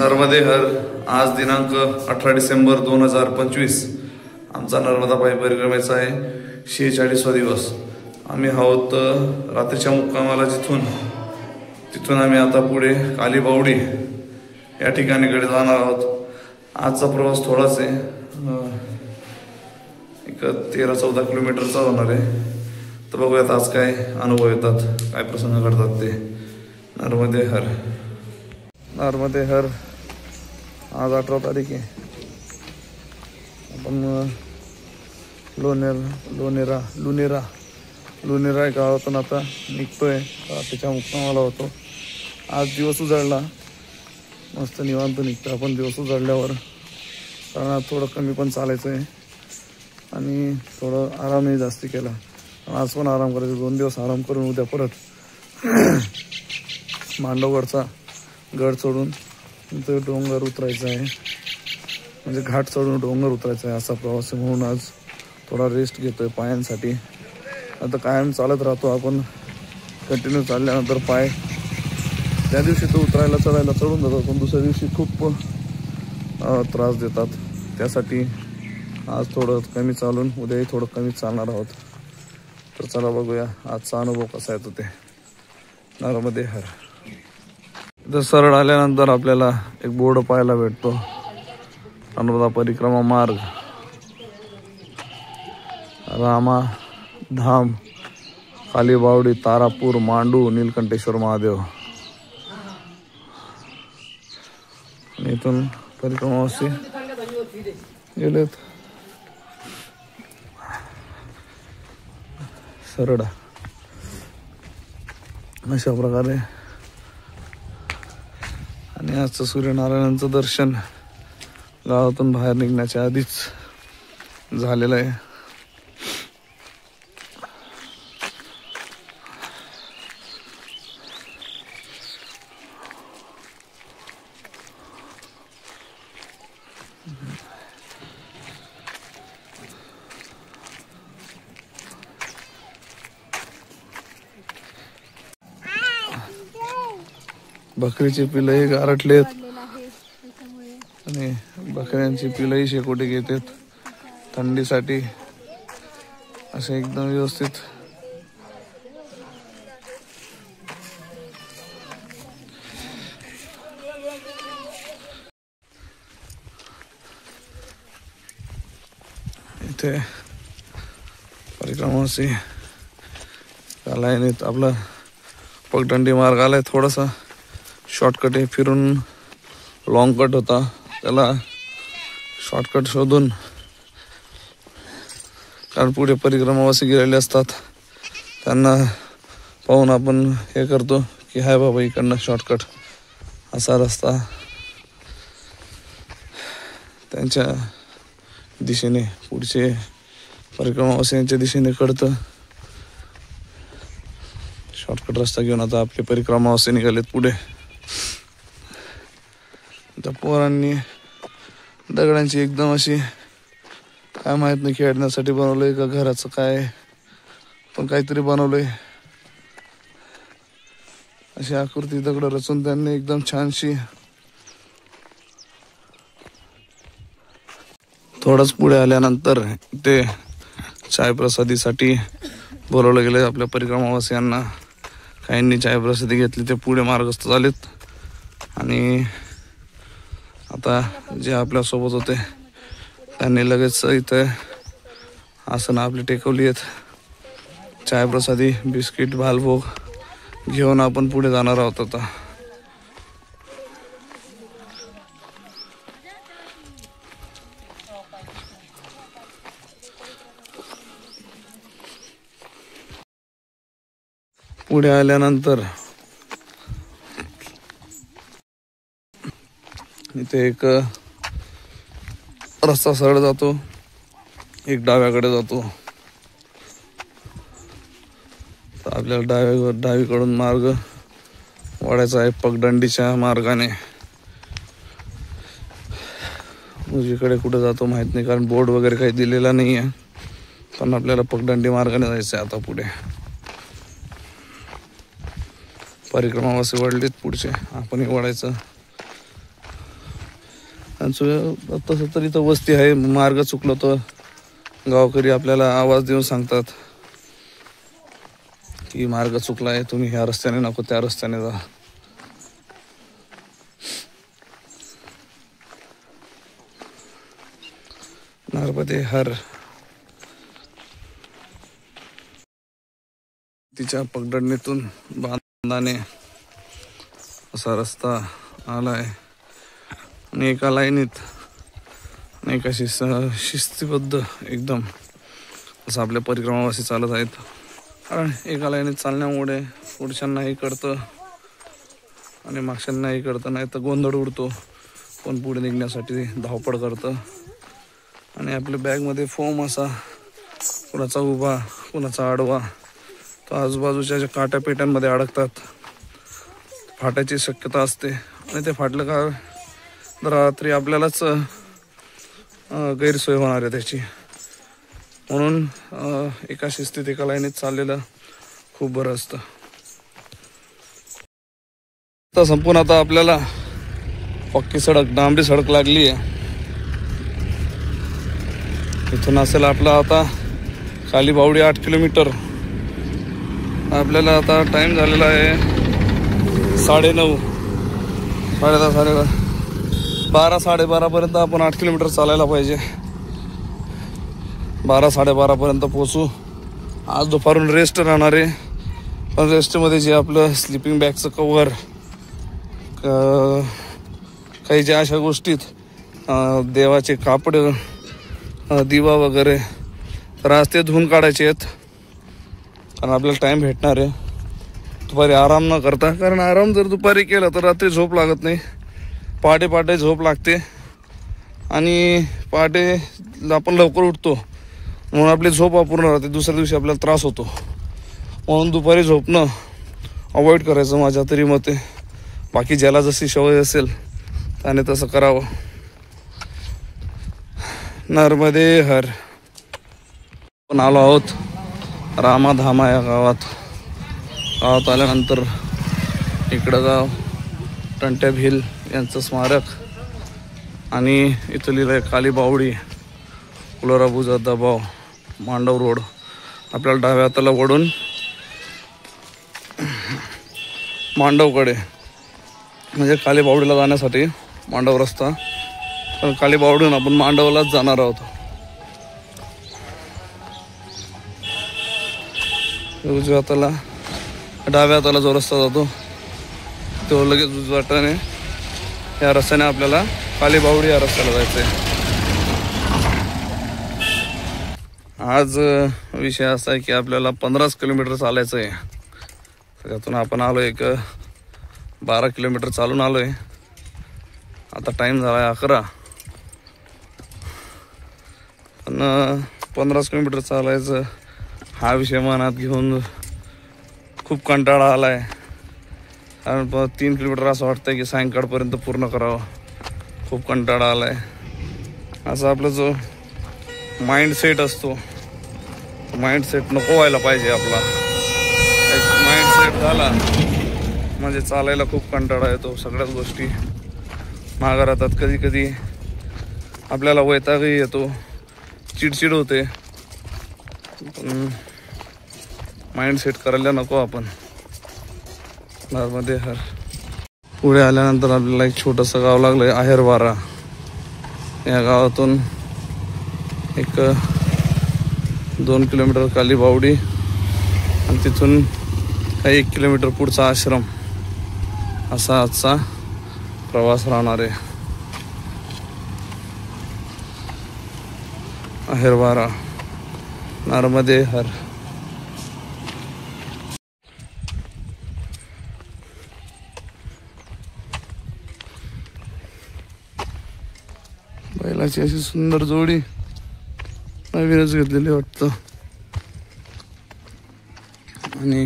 नर्मदे हर आज दिनांक 18 डिसेंबर 2025 आमचा नर्मदा पायी परिक्रमेचा आहे 46वा दिवस। आम्ही आहोत रात्रीच्या मुक्कामाला तिथून आम्ही आता पुढे कालीबावडी या ठिकाणीकडे जाणार आहोत। आजचा प्रवास थोडाच आहे, एक 13-14 किलोमीटरचा होणार आहे। तर बघूयात आज काय अनुभव येतात, काय प्रसंग घडतात ते। नर्मदे हर, नर्मदे हर। आज 18 तारीख आहे। आपण लोणेरा या गावातून आता निघतोय, रात्रीच्या मुक्कामाला होतो। आज दिवस उजाडला, मस्त निवांत निघतो आपण दिवस उजाडल्यावर, कारण आज थोडं कमी पण चालायचं आहे आणि थोडं आरामही जास्ती केला। आज पण आराम करायचं, 2 दिवस आराम करून उद्या परत मांडवगडचा गड चढून तिथे डोंगर उतरायचा आहे, म्हणजे घाट चढून डोंगर उतरायचा आहे असा प्रवास आहे। म्हणून आज थोडा रेस्ट घेतोय पायांसाठी। आता कायम चालत राहतो आपण, कंटिन्यू चालल्यानंतर पाय त्या दिवशी तो उतरायला चढायला चढून जातात, पण दुसऱ्या दिवशी खूप त्रास देतात। त्यासाठी आज थोडं कमी चालून उद्याही थोडं कमी चालणार आहोत। तर चला बघूया आजचा अनुभव कसा येतो ते। नर्मदे हर। इथं सरळ आल्यानंतर आपल्याला एक बोर्ड पाहायला भेटतो, नर्मदा परिक्रमा मार्ग, रामा धाम, कालीबावडी, तारापूर, मांडू, नीलकंठेश्वर महादेव। इथून परिक्रमावासी गेलेत सरळ अशा प्रकारे। आणि आजचं सूर्यनारायणांचं दर्शन गावातून बाहेर निघण्याच्या आधीच झालेलं आहे। बकरीची पिलंही गारटलेत आणि बकऱ्यांची पिलंही शेकोटी घेतात थंडीसाठी, असे एकदम व्यवस्थित। इथे परिक्रमावासी लाईनीत आपला पगडंडी मार्ग आलाय, थोडासा शॉर्टकट आहे, फिरून लॉंग कट होता, त्याला शॉर्टकट शोधून, कारण पुढे परिक्रमावासी गेलेले असतात त्यांना पाहून आपण हे करतो की हाय बाबा इकडनं शॉर्टकट, असा रस्ता त्यांच्या दिशेने पुढचे परिक्रमावासियांच्या दिशेने कळतं। शॉर्टकट रस्ता घेऊन आता आपले परिक्रमावासी निघालेत पुढे। त्या पोरांनी दगडांची एकदम अशी काय माहित नाही खेळण्यासाठी बनवलंय का घराचं काय, पण काहीतरी बनवलंय, अशी आकृती दगड रचून त्यांनी एकदम छानशी। थोडंच पुढे आल्यानंतर ते चाय प्रसादीसाठी बोलवलं गेलं आपल्या परिक्रमावासियांना। काहींनी चाय प्रसादी घेतली, ते पुढे मार्गस्थ झालेत आणि आता जे आपल्या सोबत होते त्यांनी लगेच इथे आसनं आपली टेकवली आहेत। चाय प्रसादी, बिस्किट, भालभोग घेऊन आपण पुढे जाणार आहोत आता। पुढे आल्यानंतर इथे एक रस्ता सरळ जातो, एक डाव्याकडे जातो। तर आपल्याला डावीकडून मार्ग वाढायचा आहे पगडंडीच्या मार्गाने। उजवीकडे कुठे जातो माहित नाही, कारण बोर्ड वगैरे काही दिलेला नाही आहे, पण आपल्याला पगडंडी मार्गाने जायचं आहे आता पुढे। परिक्रमावासी वळलीत पुढचे, आपणही वळायचं। तसं तरी तर वस्ती आहे. मार्ग चुकलो तर गावकरी आपल्याला आवाज देऊन सांगतात की मार्ग चुकला आहे, तुम्ही ह्या रस्त्याने नको त्या रस्त्याने जा. नर्मदे हर. तिच्या पगडणीतून बांधाने असा रस्ता आलाय आणि एका लाईनीत आणि एका शिस्तीबद्ध एकदम असं आपल्या परिक्रमावासी चालत आहेत. कारण एका लाईनीत चालण्यामुळे पुढच्यांनाही कळतं आणि मागच्यांनाही कळतं, नाही तर गोंधळ उडतो. पण पुढे निघण्यासाठी धावपळ करतं आणि आपल्या बॅगमध्ये फोम असा कुणाचा उभा कुणाचा आडवा तो आजूबाजूच्या ज्या काट्यापेट्यांमध्ये अडकतात. फाटायची शक्यता असते आणि ते फाटलं का रात्री आपल्यालाच गैरसोय होणार आहे त्याची. म्हणून एका शिस्तीत एका लाईनीत चाललेलं खूप बरं असतं. आता संपूर्ण आता आपल्याला पक्की सडक डांबरी सडक लागली आहे. इथून असेल आपला आता खाली बावडी 8 किलोमीटर. आपल्याला आता टाइम झालेला आहे 9:30 12 12:30 पर्यंत आपण 8 किलोमीटर चालायला पाहिजे. 12 12:30 पर्यंत पोहोचू. आज दुपारून रेस्ट राहणार आहे, पण रेस्टमध्ये जे आपलं स्लिपिंग बॅगचं कवर काही ज्या अशा गोष्टीत देवाचे कापड दिवा वगैरे तर आज ते धुवून काढायचे आहेत. कारण आपल्याला टाइम भेटणार आहे. दुपारी आराम न करता, कारण आराम जर दुपारी केला तर रात्री झोप लागत नाही. पहाटे झोप लागते आणि पहाटे आपण लवकर उठतो म्हणून आपली झोप अपूर्ण राहते. दुसऱ्या दिवशी आपल्याला त्रास होतो. म्हणून दुपारी झोपणं अवॉइड करायचं माझ्या तरी मते. बाकी ज्याला जशी सवय असेल त्याने तसं करावं. नर्मदे हर. आपण आलो आहोत रामाधामा या गावात आल्यानंतर इकडं गाव टंट्या भिल यांचं स्मारक आणि इथं लिहिलं आहे काली बावडी कुलोराबूजा दबाव मांडव रोड. आपल्याला डाव्या हाताला वळून मांडवकडे म्हणजे काली बावडीला जाण्यासाठी मांडव रस्ता. पण काली बावडून आपण मांडवलाच जाणार आहोत. उजव्या हाताला डाव्या हाताला जो रस्ता जातो तो लगेच उजव्या हाताने या रस्त्याने आपल्याला काली बावडी या रस्त्याला जायचं आहे. आज विषय असा आहे की आपल्याला 15 किलोमीटर चालायचं आहे. त्यातून आपण आलो एक 12 किलोमीटर चालून आलो आहे. आता टाईम झाला आहे 11. पण 15 किलोमीटर चालायचं हा विषय मनात घेऊन खूप कंटाळा आला आहे. कारण 3 किलोमीटर असं वाटतं की सायंकाळपर्यंत पूर्ण करावं. खूप कंटाळा आला आहे. असं आपला जो माइंडसेट असतो, माइंडसेट नको व्हायला पाहिजे. आपला एक माइंडसेट झाला म्हणजे चालायला खूप कंटाळा येतो. सगळ्याच गोष्टी मागं राहतात. कधी कधी आपल्याला वैतागही येतो, चिडचिड होते. पण माइंडसेट करायला नको आपण. नर्मदे हर. पुढे आल्यानंतर आपल्याला एक छोटंसं गाव लागलं आहे आहेरवारा. या गावातून एक 2 किलोमीटर काली बावडी आणि तिथून काही 1 किलोमीटर पुढचा आश्रम असा आजचा प्रवास राहणार आहे. आहेरवारा. नर्मदे हर. बैलाची अशी सुंदर जोडी नवीनच घेतलेली वाटतं. आणि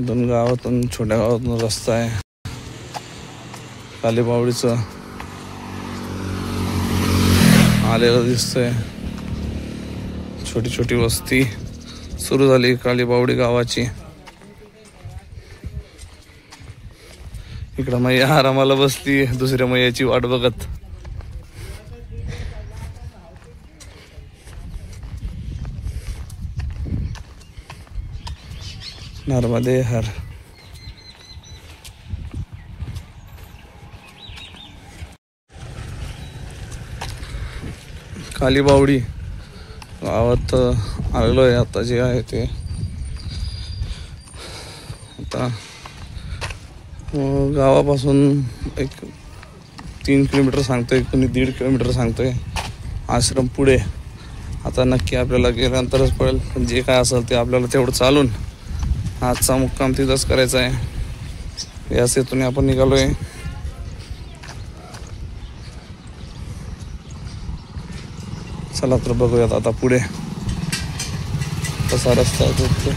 इथून गावातून छोट्या गावातून रस्ता आहे काली बावडीचं आलेलं दिसतंय. छोटी छोटी वस्ती सुरू झाली काली बावडी गावाची. इकडं मैया आरामाला बसली दुसऱ्या मैयाची वाट बघत. नर्मदे हर. खाली बावडी गावात आलेलो आहे आता. जे आहे ते आता गावापासून एक 3 किलोमीटर सांगतोय, कोणी 1.5 किलोमीटर सांगतोय आश्रम पुढे. आता नक्की आपल्याला गेल्यानंतरच पडेल, पण जे काय असेल ते आपल्याला तेवढं चालून आजचा मुक्काम तिथंच करायचा आहे. या सेतून आपण निघालोय. चला तर बघूयात आता पुढे कसा रस्ता आहे.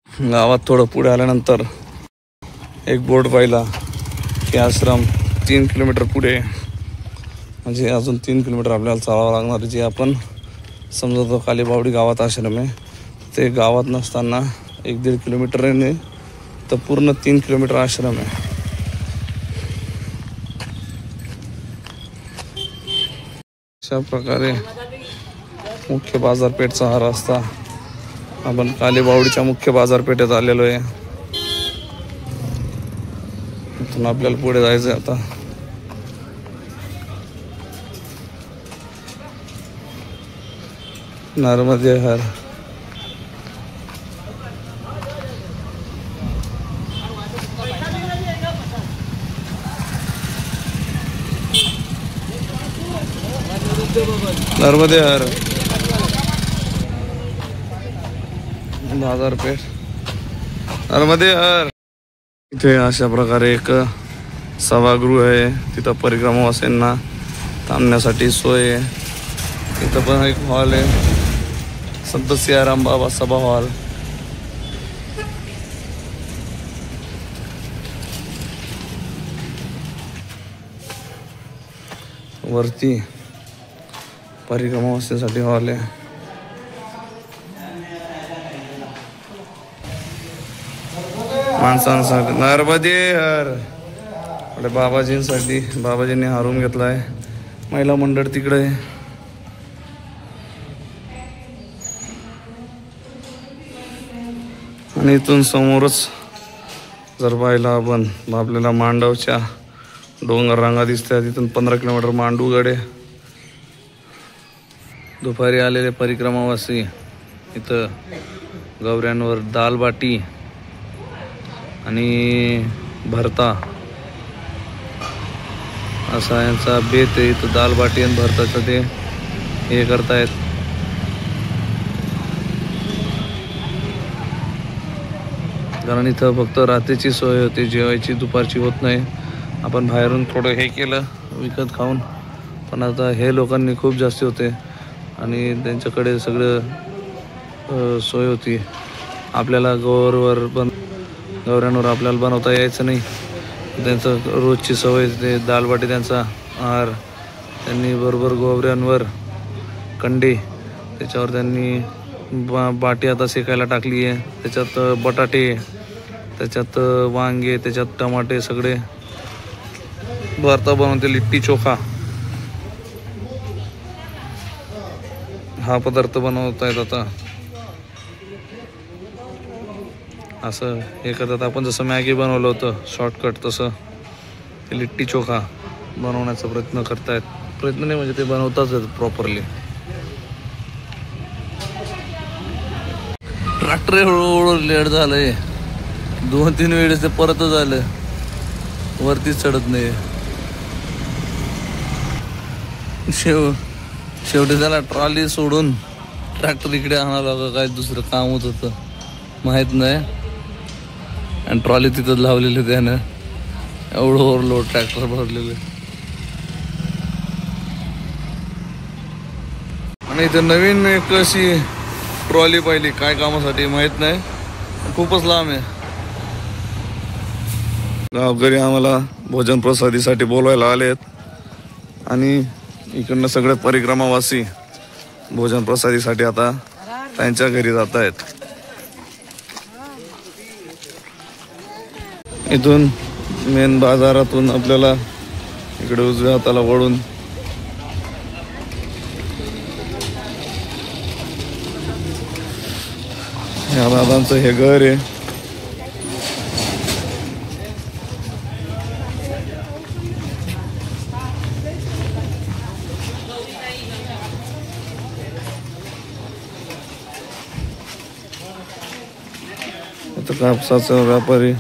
गावात थोडं पुढे आल्यानंतर एक बोर्ड पाहिला की आश्रम 3 किलोमीटर पुढे, म्हणजे अजून 3 किलोमीटर आपल्याला चालावं लागणार. जे आपण समजतो खाली बावडी गावात आश्रम आहे, ते गावात नसताना 1-1.5 किलोमीटरने तर पूर्ण 3 किलोमीटर आश्रम आहे. अशा प्रकारे मुख्य बाजारपेठचा हा रस्ता. आपण कालीबावडीच्या मुख्य बाजारपेठेत आलेलो आहे. इथून आपल्याला पुढे जायचं आहे आता. नर्मदे हर. नर्मदे हर बाजारपेठ. नर्मदे हर. इथे अशा प्रकारे एक सभागृह आहे. तिथं परिक्रमावासींना थांबण्यासाठी सोय आहे. इथं पण एक हॉल आहे, संत सियाराम बाबा सभा हॉल. वरती परिक्रमावासींसाठी हॉल आहे. माणसांसाठी नर्मदे हर. आपल्या बाबाजींसाठी, बाबाजींनी हा रूम घेतलाय. महिला मंडळ तिकडे आहे. आणि इथून समोरच जर पाहिलं आपण, आपल्याला मांडवच्या डोंगर रांगा दिसतात. तिथून 15 किलोमीटर मांडूगड आहे. दुपारी आलेले परिक्रमावासी इथं गवऱ्यांवर दालबाटी आणि भरता असा यांचा बेत आहे. इथं दालबाटी आणि भरताचं ते हे करतायत. कारण इथं फक्त रात्रीची सोय होते, जेवायची दुपारची होत नाही. आपण बाहेरून थोडं हे केलं विकत खाऊन, पण आता हे लोकांनी खूप जास्ती होते आणि त्यांच्याकडे सगळं सोय होती. आपल्याला गवऱ्यांवर आपल्याला बनवता यायचं नाही. त्यांचं रोजची सवय ते दालबाटी त्यांचा आहार. त्यांनी बरोबर गवऱ्यांवर कंडे, त्याच्यावर त्यांनी बाटी आता शेकायला टाकली आहे. त्याच्यात बटाटे, त्याच्यात वांगे, त्याच्यात टमाटे, सगळे भरता बनवते. लिट्टी चोखा हा पदार्थ बनवतायत आता. असं हे करतात. आपण जसं मॅगी बनवलं होतं शॉर्टकट, तसं ते लिट्टी चोखा बनवण्याचा प्रयत्न करतायत. प्रयत्न नाही म्हणजे ते बनवताच प्रॉपरली. ट्रॅक्टर एवढं लेट झालंय, 2-3 वेळेस ते परतच आलं, वरतीच चढत नाही. शेवटी त्याला ट्रॉली सोडून ट्रॅक्टर इकडे आणायला लागलं. काय दुसरं काम होत होतं माहीत नाही. आणि ट्रॉली तिथं लावलेली त्यानं. एवढं ओव्हरलोड ट्रॅक्टर भरलेलं. आणि इथं नवीन एक अशी ट्रॉली पाहिली, काय कामासाठी माहित नाही, खूपच लांब आहे. गावकरी आम्हाला भोजन प्रसादीसाठी बोलवायला आलेत आणि इकडनं सगळे परिक्रमावासी भोजन प्रसादीसाठी आता त्यांच्या घरी जात आहेत. इथून मेन बाजारातून आपल्याला इकडे उजव्या हाताला वळून या दादांचं हे घर आहे. आता कापसाचा व्यापारी.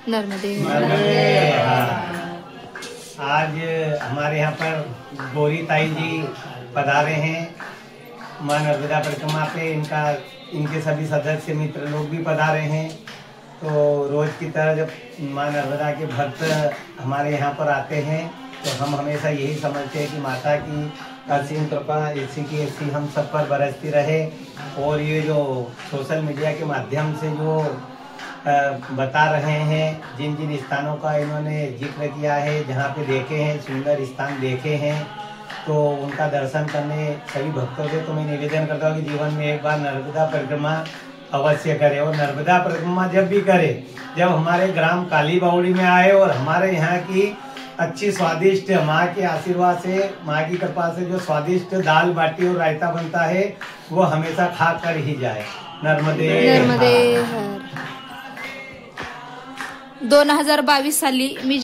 नर्मदे। आज हमारे यहाँ पर गौरी ताई जी पधारे हैं माँ नर्मदा परिक्रमा पे। इनके सभी सदस्य मित्र लोग भी पधारे हैं। तो रोज की तरह जब माँ नर्मदा के भक्त हमारे यहाँ पर आते हैं तो हम हमेशा यही समझते हैं कि माता की असीम कृपा ऐसी की ऐसी हम सब पर बरसती रहे। और ये जो सोशल मीडिया के माध्यम से जो बता रहे हैं, जिन जिन स्थानों का इन्होंने जिक्र किया है, जहाँ पे देखे हैं, सुंदर स्थान देखे हैं, तो उनका दर्शन करने सभी भक्तों से तो मैं निवेदन करता हूँ कि जीवन में एक बार नर्मदा परिक्रमा अवश्य करे। और नर्मदा परिक्रमा जब भी करे, जब हमारे ग्राम काली बावड़ी में आए और हमारे यहाँ की अच्छी स्वादिष्ट माँ के आशीर्वाद से, माँ की कृपा से जो स्वादिष्ट दाल बाटी और रायता बनता है वो हमेशा खा कर ही जाए। नर्मदे नर्मदे हर। 2022 साली मी